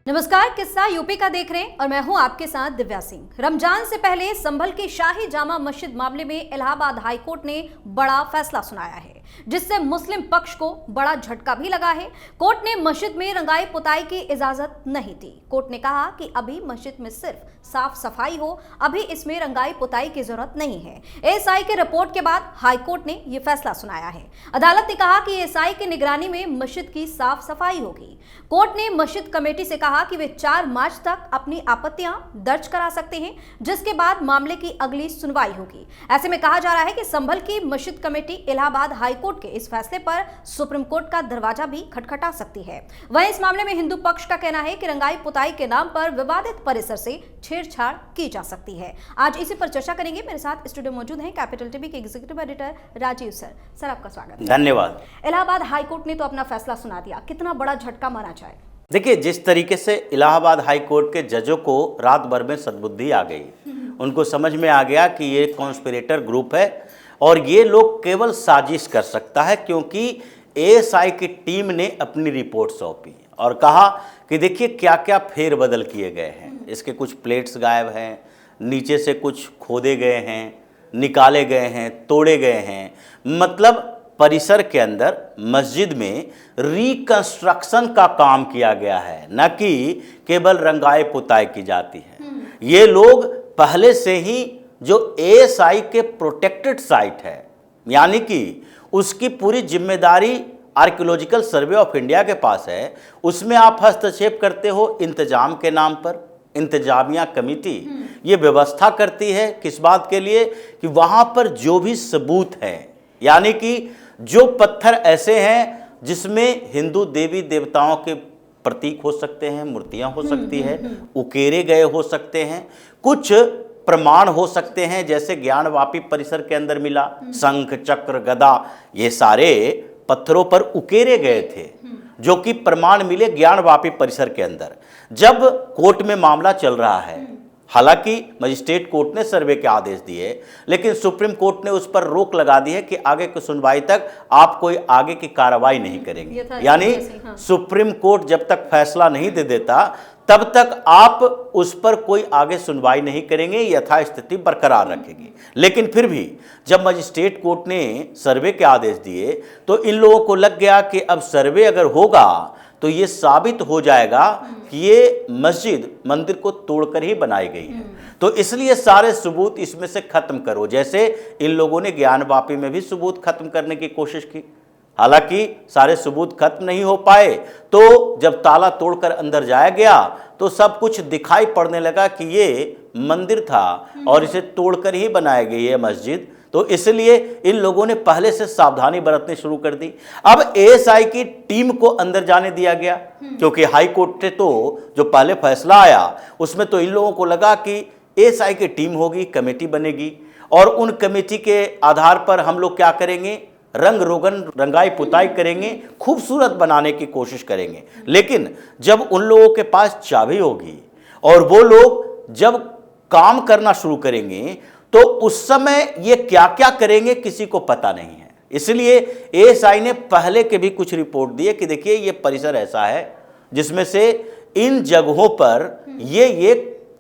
नमस्कार, किस्सा यूपी का देख रहे हैं और मैं हूं आपके साथ दिव्या सिंह। रमजान से पहले संभल की शाही जामा मस्जिद मामले में इलाहाबाद हाई कोर्ट ने बड़ा फैसला सुनाया है, जिससे मुस्लिम पक्ष को बड़ा झटका भी लगा है। कोर्ट ने मस्जिद में रंगाई पुताई की इजाजत नहीं दी। कोर्ट ने कहा कि अभी मस्जिद में सिर्फ साफ सफाई हो, अभी इसमें रंगाई पुताई की जरूरत नहीं है। एएसआई के रिपोर्ट के बाद हाई कोर्ट ने यह फैसला सुनाया है। अदालत ने कहा कि एएसआई की निगरानी में मस्जिद की साफ सफाई होगी। कोर्ट ने मस्जिद कमेटी से कहा कि वे 4 मार्च तक अपनी आपत्तियां दर्ज करा सकते हैं, जिसके बाद मामले की अगली सुनवाई होगी। ऐसे में कहा जा रहा है कि संभल की मस्जिद कमेटी इलाहाबाद हाई कोर्ट के इस फैसले पर सुप्रीम कोर्ट का दरवाजा भी खटखटा सकती है। वहीं इस मामले में हिंदू पक्ष का कहना है कि रंगाई पुताई के नाम पर विवादित परिसर से छेड़छाड़ की जा सकती है। आज इसी पर चर्चा करेंगे। मेरे साथ स्टूडियो मौजूद हैं कैपिटल टीवी के executive editor Rajeev sir. Sir, आपका स्वागत है। धन्यवाद। इलाहाबाद हाई कोर्ट ने तो अपना फैसला सुना दिया, कितना बड़ा झटका माना जाए? देखिए, जिस तरीके से इलाहाबाद हाई कोर्ट के जजों को रात भर में सद्बुद्धि आ गई, उनको समझ में आ गया कि ये कॉन्स्पिरेटर ग्रुप है और ये लोग केवल साजिश कर सकता है, क्योंकि एएसआई की टीम ने अपनी रिपोर्ट सौंपी और कहा कि देखिए क्या क्या फेरबदल किए गए हैं। इसके कुछ प्लेट्स गायब हैं, नीचे से कुछ खोदे गए हैं, निकाले गए हैं, तोड़े गए हैं। मतलब परिसर के अंदर मस्जिद में रिकंस्ट्रक्शन का काम किया गया है, न कि केवल रंगाई पुताई की जाती है। ये लोग पहले से ही जो एएसआई के प्रोटेक्टेड साइट है, यानी कि उसकी पूरी जिम्मेदारी आर्कियोलॉजिकल सर्वे ऑफ इंडिया के पास है, उसमें आप हस्तक्षेप करते हो इंतजाम के नाम पर। इंतजामिया कमेटी ये व्यवस्था करती है किस बात के लिए कि वहाँ पर जो भी सबूत है, यानी कि जो पत्थर ऐसे हैं जिसमें हिंदू देवी देवताओं के प्रतीक हो सकते हैं, मूर्तियां हो सकती है, उकेरे गए हो सकते हैं, कुछ प्रमाण हो सकते हैं, जैसे ज्ञानवापी परिसर के अंदर मिला शंख चक्र गदा, ये सारे पत्थरों पर उकेरे गए थे, जो कि प्रमाण मिले ज्ञानवापी परिसर के अंदर। जब कोर्ट में मामला चल रहा है, हालांकि मजिस्ट्रेट कोर्ट ने सर्वे के आदेश दिए, लेकिन सुप्रीम कोर्ट ने उस पर रोक लगा दी है कि आगे की सुनवाई तक आप कोई आगे की कार्रवाई नहीं करेंगे। यानी सुप्रीम कोर्ट जब तक फैसला नहीं दे देता तब तक आप उस पर कोई आगे सुनवाई नहीं करेंगे, यथास्थिति बरकरार रखेंगे। लेकिन फिर भी जब मजिस्ट्रेट कोर्ट ने सर्वे के आदेश दिए तो इन लोगों को लग गया कि अब सर्वे अगर होगा तो ये साबित हो जाएगा कि ये मस्जिद मंदिर को तोड़कर ही बनाई गई है, तो इसलिए सारे सबूत इसमें से खत्म करो। जैसे इन लोगों ने ज्ञानवापी में भी सबूत खत्म करने की कोशिश की, हालांकि सारे सबूत खत्म नहीं हो पाए। तो जब ताला तोड़कर अंदर जाया गया तो सब कुछ दिखाई पड़ने लगा कि ये मंदिर था और इसे तोड़कर ही बनाई गई है मस्जिद। तो इसलिए इन लोगों ने पहले से सावधानी बरतनी शुरू कर दी। अब एएसआई की टीम को अंदर जाने दिया गया, क्योंकि हाई कोर्ट से तो जो पहले फैसला आया उसमें तो इन लोगों को लगा कि एएसआई की टीम होगी, कमेटी बनेगी और उन कमेटी के आधार पर हम लोग क्या करेंगे, रंग रोगन रंगाई पुताई करेंगे, खूबसूरत बनाने की कोशिश करेंगे। लेकिन जब उन लोगों के पास चाबी होगी और वो लोग जब काम करना शुरू करेंगे तो उस समय ये क्या क्या करेंगे किसी को पता नहीं है। इसलिए एएसआई ने पहले के भी कुछ रिपोर्ट दिए कि देखिए ये परिसर ऐसा है जिसमें से इन जगहों पर ये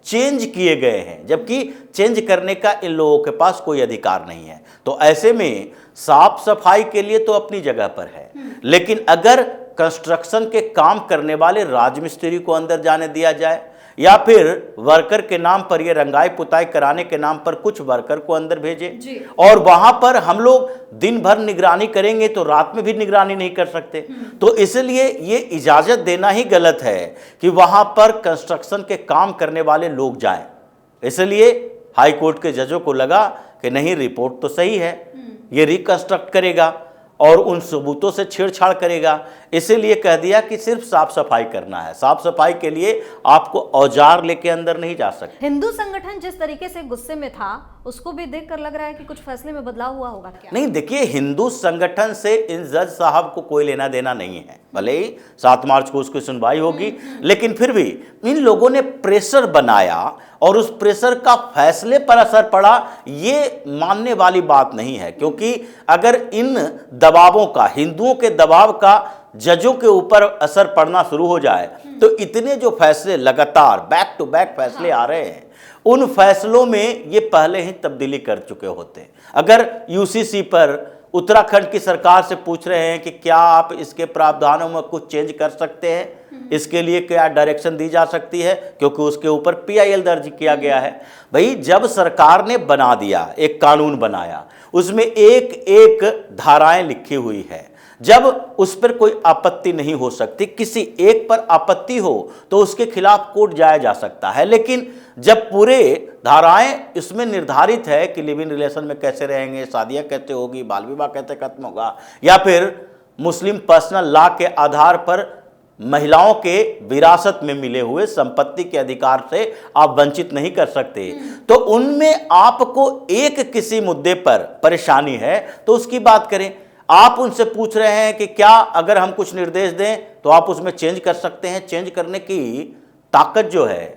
चेंज किए गए हैं, जबकि चेंज करने का इन लोगों के पास कोई अधिकार नहीं है। तो ऐसे में साफ सफाई के लिए तो अपनी जगह पर है, लेकिन अगर कंस्ट्रक्शन के काम करने वाले राजमिस्त्री को अंदर जाने दिया जाए या फिर वर्कर के नाम पर ये रंगाई पुताई कराने के नाम पर कुछ वर्कर को अंदर भेजे और वहां पर हम लोग दिन भर निगरानी करेंगे तो रात में भी निगरानी नहीं कर सकते। तो इसलिए ये इजाजत देना ही गलत है कि वहां पर कंस्ट्रक्शन के काम करने वाले लोग जाएं। इसलिए हाई कोर्ट के जजों को लगा कि नहीं, रिपोर्ट तो सही है, ये रिकंस्ट्रक्ट करेगा और उन सबूतों से छेड़छाड़ करेगा, इसीलिए कह दिया कि सिर्फ साफ सफाई करना है। साफ सफाई के लिए आपको औजार लेके अंदर नहीं जा सकते। हिंदू संगठन जिस तरीके से गुस्से में था उसको भी देखकर लग रहा है कि कुछ फैसले में बदलाव हुआ होगा क्या? नहीं, देखिए, हिंदू संगठन से इन जज साहब को कोई लेना देना नहीं है। भले ही 7 मार्च को उसकी सुनवाई होगी, लेकिन फिर भी इन लोगों ने प्रेशर बनाया और उस प्रेशर का फैसले पर असर पड़ा, ये मानने वाली बात नहीं है। क्योंकि अगर इन दबावों का, हिंदुओं के दबाव का जजों के ऊपर असर पड़ना शुरू हो जाए तो इतने जो फैसले लगातार बैक टू बैक फैसले आ रहे हैं, उन फैसलों में ये पहले ही तब्दीली कर चुके होते। अगर यूसीसी पर उत्तराखंड की सरकार से पूछ रहे हैं कि क्या आप इसके प्रावधानों में कुछ चेंज कर सकते हैं, इसके लिए क्या डायरेक्शन दी जा सकती है, क्योंकि उसके ऊपर पीआईएल दर्ज किया गया है। भाई जब सरकार ने बना दिया, एक कानून बनाया, उसमें एक एक धाराएं लिखी हुई है, जब उस पर कोई आपत्ति नहीं हो सकती, किसी एक पर आपत्ति हो तो उसके खिलाफ कोर्ट जाया जा सकता है। लेकिन जब पूरे धाराएं इसमें निर्धारित है कि लिव इन रिलेशन में कैसे रहेंगे, शादियां कैसे होगी, बाल विवाह कैसे खत्म होगा, या फिर मुस्लिम पर्सनल लॉ के आधार पर महिलाओं के विरासत में मिले हुए संपत्ति के अधिकार से आप वंचित नहीं कर सकते, तो उनमें आपको एक किसी मुद्दे पर परेशानी है तो उसकी बात करें। आप उनसे पूछ रहे हैं कि क्या अगर हम कुछ निर्देश दें तो आप उसमें चेंज कर सकते हैं। चेंज करने की ताकत जो है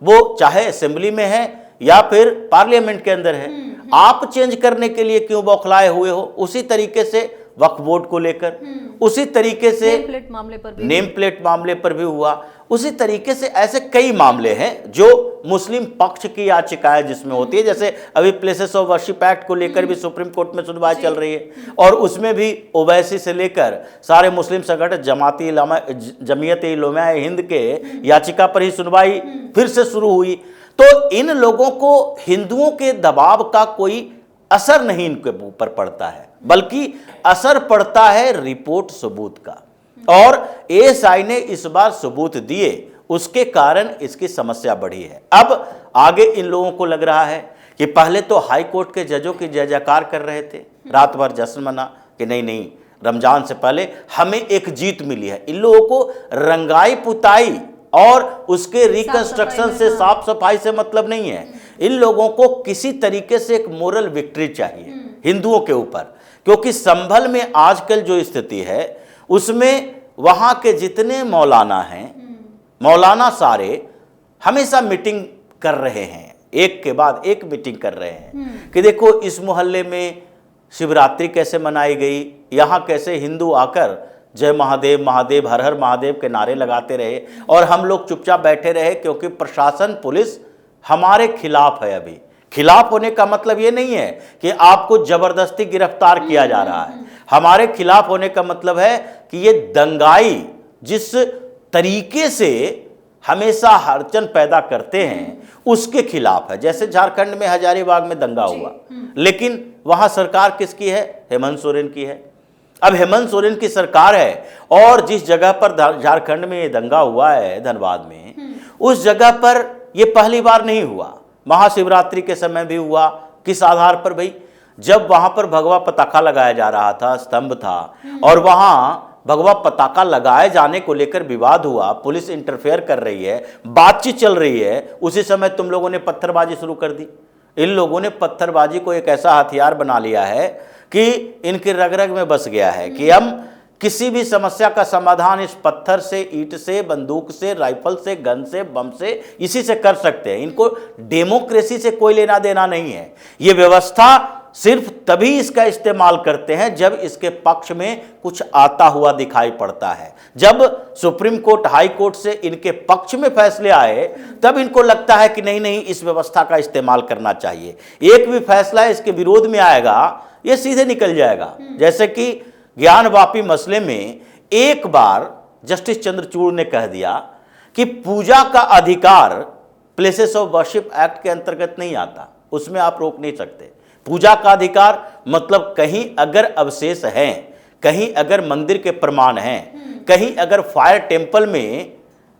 वो चाहे असेंबली में है या फिर पार्लियामेंट के अंदर है। आप चेंज करने के लिए क्यों बौखलाए हुए हो? उसी तरीके से वक्फ बोर्ड को लेकर, उसी तरीके से नेम प्लेट मामले पर भी हुआ, उसी तरीके से ऐसे कई मामले हैं जो मुस्लिम पक्ष की याचिकाएं जिसमें होती है। जैसे अभी प्लेसेस ऑफ वर्शिप एक्ट को लेकर भी सुप्रीम कोर्ट में सुनवाई चल रही है, और उसमें भी ओवैसी से लेकर सारे मुस्लिम संगठन जमीयत उलमा हिंद के याचिका पर ही सुनवाई फिर से शुरू हुई। तो इन लोगों को हिंदुओं के दबाव का कोई असर नहीं इनके ऊपर पड़ता है, बल्कि असर पड़ता है रिपोर्ट सबूत का, और एएसआई ने इस बार सबूत दिए, उसके कारण इसकी समस्या बढ़ी है। अब आगे इन लोगों को लग रहा है कि पहले तो हाई कोर्ट के जजों की जय जयकार कर रहे थे, रात भर जश्न मना कि नहीं नहीं रमजान से पहले हमें एक जीत मिली है। इन लोगों को रंगाई पुताई और उसके रिकंस्ट्रक्शन से, साफ सफाई से मतलब नहीं है। इन लोगों को किसी तरीके से एक मोरल विक्ट्री चाहिए हिंदुओं के ऊपर, क्योंकि संभल में आजकल जो स्थिति है उसमें वहां के जितने मौलाना हैं, मौलाना सारे हमेशा मीटिंग कर रहे हैं, एक के बाद एक मीटिंग कर रहे हैं कि देखो इस मोहल्ले में शिवरात्रि कैसे मनाई गई, यहाँ कैसे हिंदू आकर जय महादेव महादेव हर हर महादेव के नारे लगाते रहे और हम लोग चुपचाप बैठे रहे, क्योंकि प्रशासन पुलिस हमारे खिलाफ है। अभी खिलाफ होने का मतलब ये नहीं है कि आपको जबरदस्ती गिरफ्तार किया जा रहा है। हमारे खिलाफ होने का मतलब है कि ये दंगाई जिस तरीके से हमेशा हड़चन पैदा करते हैं उसके खिलाफ है। जैसे झारखंड में हजारीबाग में दंगा हुआ, लेकिन वहां सरकार किसकी है? हेमंत सोरेन की है। अब हेमंत सोरेन की सरकार है और जिस जगह पर झारखंड में ये दंगा हुआ है, धनबाद में, उस जगह पर ये पहली बार नहीं हुआ, महाशिवरात्रि के समय भी हुआ। किस आधार पर भाई? जब वहां पर भगवा पताका लगाया जा रहा था, स्तंभ था, और वहां भगवा पताका लगाए जाने को लेकर विवाद हुआ, पुलिस इंटरफेयर कर रही है, बातचीत चल रही है, उसी समय तुम लोगों ने पत्थरबाजी शुरू कर दी। इन लोगों ने पत्थरबाजी को एक ऐसा हथियार बना लिया है कि इनके रग रग में बस गया है कि हम किसी भी समस्या का समाधान इस पत्थर से, ईंट से, बंदूक से, राइफल से, गन से, बम से, इसी से कर सकते हैं। इनको डेमोक्रेसी से कोई लेना देना नहीं है। ये व्यवस्था सिर्फ तभी इसका इस्तेमाल करते हैं जब इसके पक्ष में कुछ आता हुआ दिखाई पड़ता है। जब सुप्रीम कोर्ट, हाई कोर्ट से इनके पक्ष में फैसले आए तब इनको लगता है कि नहीं नहीं इस व्यवस्था का इस्तेमाल करना चाहिए। एक भी फैसला इसके विरोध में आएगा ये सीधे निकल जाएगा। जैसे कि ज्ञानवापी मसले में एक बार जस्टिस चंद्रचूड़ ने कह दिया कि पूजा का अधिकार प्लेसेस ऑफ वर्शिप एक्ट के अंतर्गत नहीं आता, उसमें आप रोक नहीं सकते। पूजा का अधिकार मतलब कहीं अगर अवशेष हैं, कहीं अगर मंदिर के प्रमाण हैं, कहीं अगर फायर टेम्पल में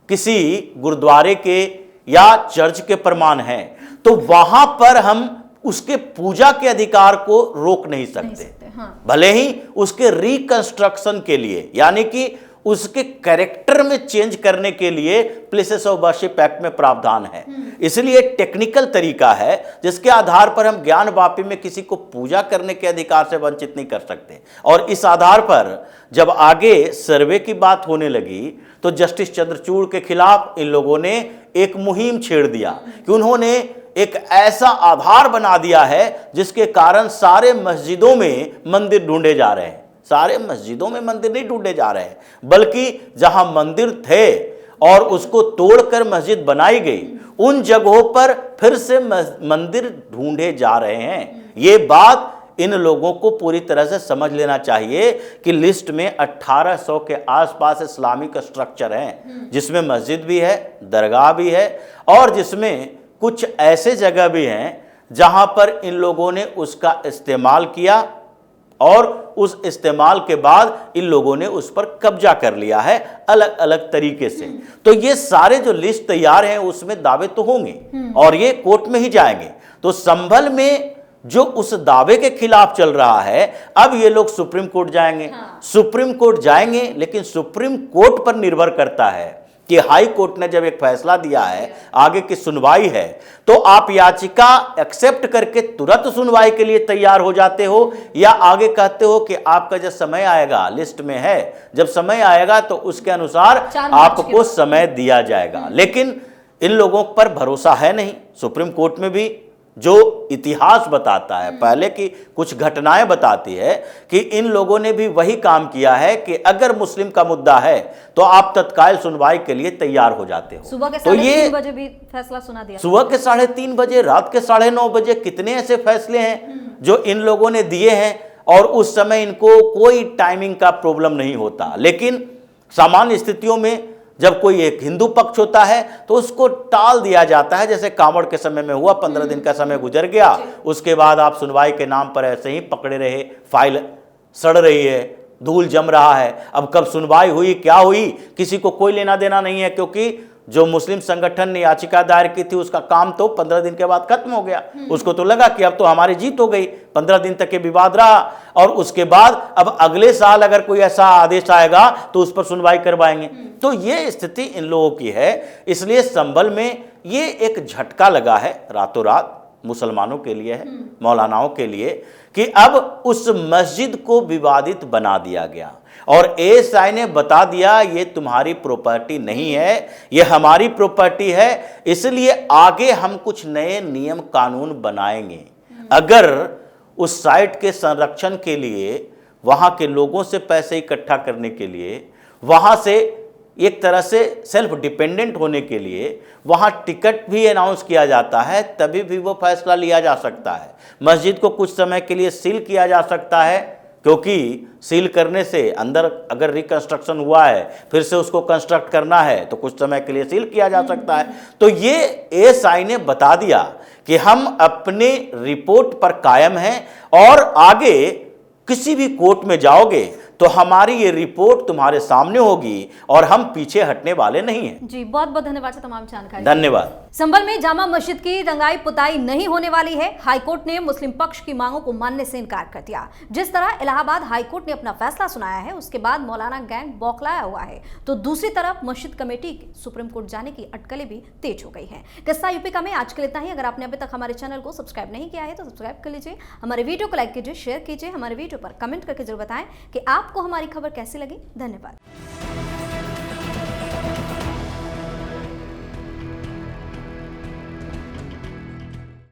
किसी गुरुद्वारे के या चर्च के प्रमाण हैं, तो वहां पर हम उसके पूजा के अधिकार को रोक नहीं सकते। हाँ। भले ही उसके रिकंस्ट्रक्शन के लिए, यानी कि उसके कैरेक्टर में चेंज करने के लिए प्लेसेस ऑफ वर्शिप एक्ट में प्रावधान है। इसलिए टेक्निकल तरीका है जिसके आधार पर हम ज्ञानवापी में किसी को पूजा करने के अधिकार से वंचित नहीं कर सकते। और इस आधार पर जब आगे सर्वे की बात होने लगी तो जस्टिस चंद्रचूड़ के खिलाफ इन लोगों ने एक मुहिम छेड़ दिया कि उन्होंने एक ऐसा आधार बना दिया है जिसके कारण सारे मस्जिदों में मंदिर ढूंढे जा रहे हैं। सारे मस्जिदों में मंदिर नहीं ढूंढे जा रहे हैं, बल्कि जहां मंदिर थे और उसको तोड़कर मस्जिद बनाई गई, उन जगहों पर फिर से मंदिर ढूंढे जा रहे हैं। ये बात इन लोगों को पूरी तरह से समझ लेना चाहिए कि लिस्ट में 1800 के आसपास इस्लामिक स्ट्रक्चर हैं, जिसमें मस्जिद भी है, दरगाह भी है, और जिसमें कुछ ऐसे जगह भी हैं जहां पर इन लोगों ने उसका इस्तेमाल किया और उस इस्तेमाल के बाद इन लोगों ने उस पर कब्जा कर लिया है अलग अलग तरीके से। तो ये सारे जो लिस्ट तैयार हैं उसमें दावे तो होंगे और ये कोर्ट में ही जाएंगे। तो संभल में जो उस दावे के खिलाफ चल रहा है, अब ये लोग सुप्रीम कोर्ट जाएंगे। सुप्रीम कोर्ट जाएंगे, लेकिन सुप्रीम कोर्ट पर निर्भर करता है कि हाई कोर्ट ने जब एक फैसला दिया है, आगे की सुनवाई है, तो आप याचिका एक्सेप्ट करके तुरंत सुनवाई के लिए तैयार हो जाते हो, या आगे कहते हो कि आपका जब समय आएगा, लिस्ट में है, जब समय आएगा तो उसके अनुसार आपको समय दिया जाएगा। लेकिन इन लोगों पर भरोसा है नहीं। सुप्रीम कोर्ट में भी जो इतिहास बताता है, पहले की कुछ घटनाएं बताती है कि इन लोगों ने भी वही काम किया है कि अगर मुस्लिम का मुद्दा है तो आप तत्काल सुनवाई के लिए तैयार हो जाते हो। सुबह के 3:30 बजे भी फैसला सुना दिया। सुबह के 3:30 बजे, रात के 9:30 बजे, कितने ऐसे फैसले हैं जो इन लोगों ने दिए हैं, और उस समय इनको कोई टाइमिंग का प्रॉब्लम नहीं होता। लेकिन सामान्य स्थितियों में जब कोई एक हिंदू पक्ष होता है तो उसको टाल दिया जाता है, जैसे कांवड़ के समय में हुआ, 15 दिन का समय गुजर गया, उसके बाद आप सुनवाई के नाम पर ऐसे ही पकड़े रहे, फाइल सड़ रही है, धूल जम रहा है। अब कब सुनवाई हुई, क्या हुई, किसी को कोई लेना देना नहीं है, क्योंकि जो मुस्लिम संगठन ने याचिका दायर की थी उसका काम तो 15 दिन के बाद खत्म हो गया। उसको तो लगा कि अब तो हमारी जीत हो गई, 15 दिन तक ये विवाद रहा, और उसके बाद अब अगले साल अगर कोई ऐसा आदेश आएगा तो उस पर सुनवाई करवाएंगे। तो ये स्थिति इन लोगों की है। इसलिए संभल में ये एक झटका लगा है रातों रात, मुसलमानों के लिए है, मौलानाओं के लिए, कि अब उस मस्जिद को विवादित बना दिया गया और एएसआई ने बता दिया ये तुम्हारी प्रॉपर्टी नहीं है, ये हमारी प्रॉपर्टी है, इसलिए आगे हम कुछ नए नियम कानून बनाएंगे। अगर उस साइट के संरक्षण के लिए, वहां के लोगों से पैसे इकट्ठा करने के लिए, वहां से एक तरह से सेल्फ डिपेंडेंट होने के लिए वहां टिकट भी अनाउंस किया जाता है, तभी भी वो फैसला लिया जा सकता है। मस्जिद को कुछ समय के लिए सील किया जा सकता है, क्योंकि सील करने से अंदर अगर रिकंस्ट्रक्शन हुआ है, फिर से उसको कंस्ट्रक्ट करना है, तो कुछ समय के लिए सील किया जा सकता है। तो ये एएसआई ने बता दिया कि हम अपने रिपोर्ट पर कायम हैं, और आगे किसी भी कोर्ट में जाओगे तो हमारी ये रिपोर्ट तुम्हारे सामने होगी और हम पीछे हटने वाले नहीं हैं। जी, बहुत बहुत धन्यवाद तमाम जानकारी। धन्यवाद। संभल में जामा मस्जिद की रंगाई पुताई नहीं होने वाली है। हाईकोर्ट ने मुस्लिम पक्ष की मांगों को मानने से इनकार कर दिया। जिस तरह इलाहाबाद हाईकोर्ट ने अपना फैसला सुनाया है, उसके बाद मौलाना गैंग बौखलाया हुआ है, तो दूसरी तरफ मस्जिद कमेटी सुप्रीम कोर्ट जाने की अटकलें भी तेज हो गई हैं। किस्सा यूपी में आज के लिए इतना ही। अगर आपने अभी तक हमारे चैनल को सब्सक्राइब नहीं किया है तो सब्सक्राइब कर लीजिए, हमारे वीडियो को लाइक कीजिए, शेयर कीजिए, हमारे वीडियो पर कमेंट करके जरूर बताएं कि आपको हमारी खबर कैसी लगी। धन्यवाद।